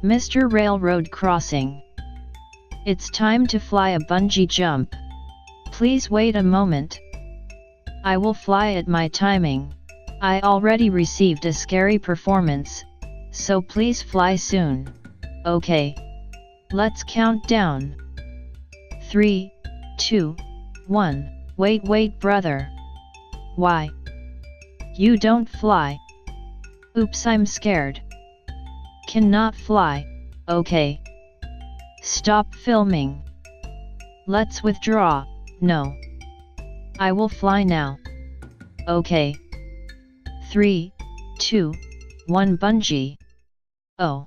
Mr. Railroad Crossing. It's time to fly a bungee jump. Please wait a moment. I will fly at my timing. I already received a scary performance, so please fly soon. Okay. Let's count down. 3, 2, 1. Wait brother. Why? You don't fly. Oops, I'm scared. Cannot fly. Okay. Stop filming. Let's withdraw. No. I will fly now. Okay. 3, 2, 1 bungee. Oh.